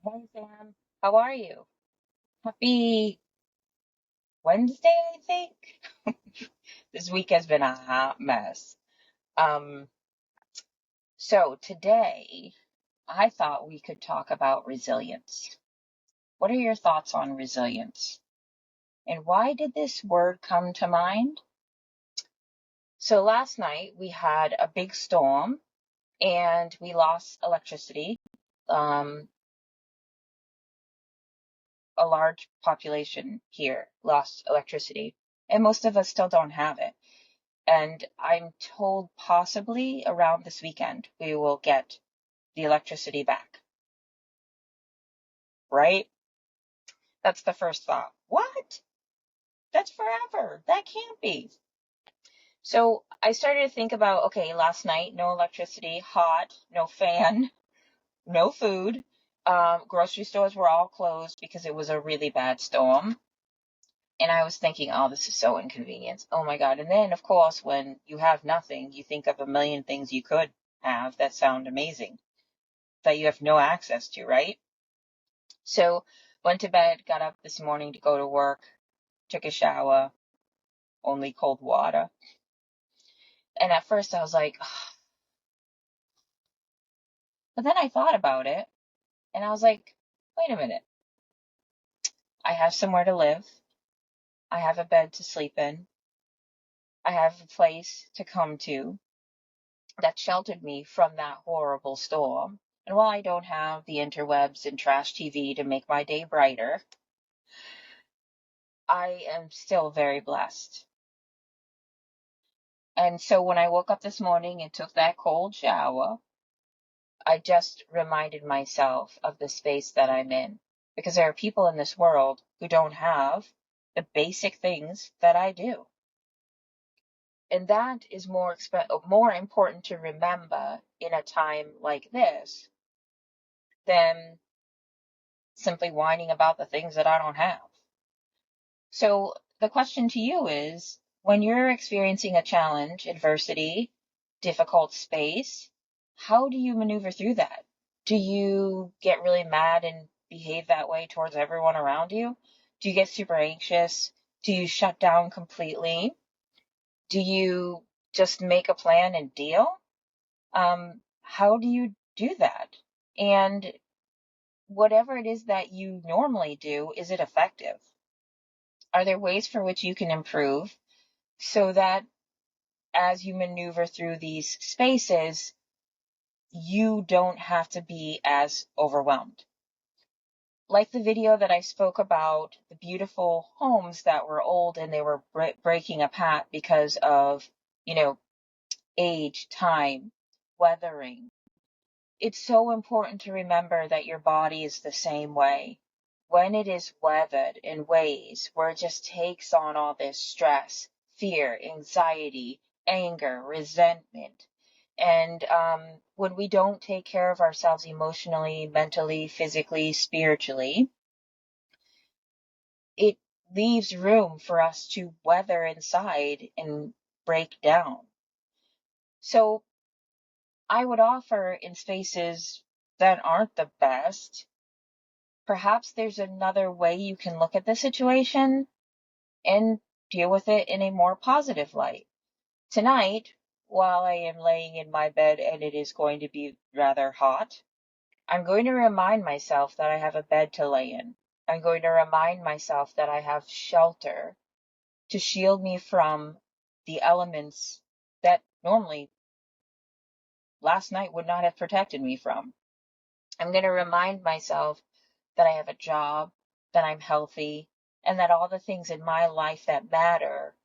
Hey Sam, how are you? Happy Wednesday, I think. This week has been a hot mess. Um, so today I thought we could talk about resilience. What are your thoughts on resilience? And why did this word come to mind? So last night we had a big storm and we lost electricity. Um, a large population here lost electricity, and most of us still don't have it. And I'm told possibly around this weekend we will get the electricity back, right? That's the first thought. What? That's forever. That can't be. So I started to think about, okay, last night, no electricity, hot, no fan, no food. Grocery stores were all closed because it was a really bad storm. And I was thinking, oh, this is so inconvenient. Oh my God. And then, of course, when you have nothing, you think of a million things you could have that sound amazing, that you have no access to, right? So went to bed, got up this morning to go to work, took a shower, only cold water. And at first I was like, "Ugh." But then I thought about it and I was like, wait a minute. I have somewhere to live. I have a bed to sleep in. I have a place to come to that sheltered me from that horrible storm. And while I don't have the interwebs and trash TV to make my day brighter, I am still very blessed. And so when I woke up this morning and took that cold shower, I just reminded myself of the space that I'm in. Because there are people in this world who don't have the basic things that I do. And that is more important to remember in a time like this than simply whining about the things that I don't have. So the question to you is, when you're experiencing a challenge, adversity, difficult space, how do you maneuver through that? Do you get really mad and behave that way towards everyone around you? Do you get super anxious? Do you shut down completely? Do you just make a plan and deal? How do you do that? And whatever it is that you normally do, is it effective? Are there ways for which you can improve so that as you maneuver through these spaces, you don't have to be as overwhelmed? Like the video that I spoke about, the beautiful homes that were old and they were breaking apart because of, you know, age, time, weathering. It's so important to remember that your body is the same way. When it is weathered in ways where it just takes on all this stress, fear, anxiety, anger, resentment, and when we don't take care of ourselves emotionally, mentally, physically, spiritually, it leaves room for us to weather inside and break down. So I would offer, in spaces that aren't the best, perhaps there's another way you can look at the situation and deal with it in a more positive light. Tonight, while I am laying in my bed and it is going to be rather hot, I'm going to remind myself that I have a bed to lay in. I'm going to remind myself that I have shelter to shield me from the elements that normally last night would not have protected me from. I'm going to remind myself that I have a job, that I'm healthy, and that all the things in my life that matter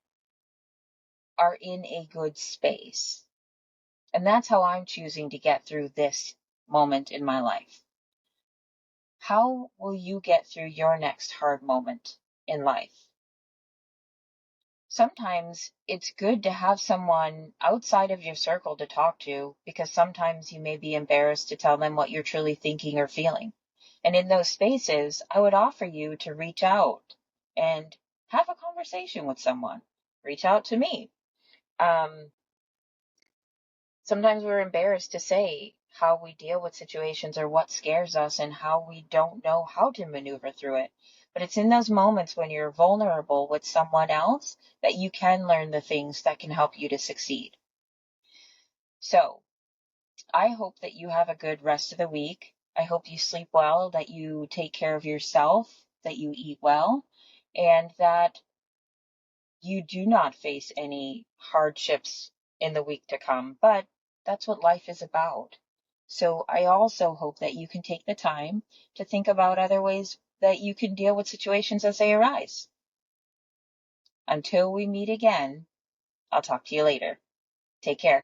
are in a good space. And that's how I'm choosing to get through this moment in my life. How will you get through your next hard moment in life? Sometimes it's good to have someone outside of your circle to talk to, because sometimes you may be embarrassed to tell them what you're truly thinking or feeling. And in those spaces, I would offer you to reach out and have a conversation with someone. Reach out to me. Um, Sometimes we're embarrassed to say how we deal with situations or what scares us and how we don't know how to maneuver through it. But it's in those moments when you're vulnerable with someone else that you can learn the things that can help you to succeed. So I hope that you have a good rest of the week. I hope you sleep well, that you take care of yourself, that you eat well, and that you do not face any hardships in the week to come. But that's what life is about. So I also hope that you can take the time to think about other ways that you can deal with situations as they arise. Until we meet again, I'll talk to you later. Take care.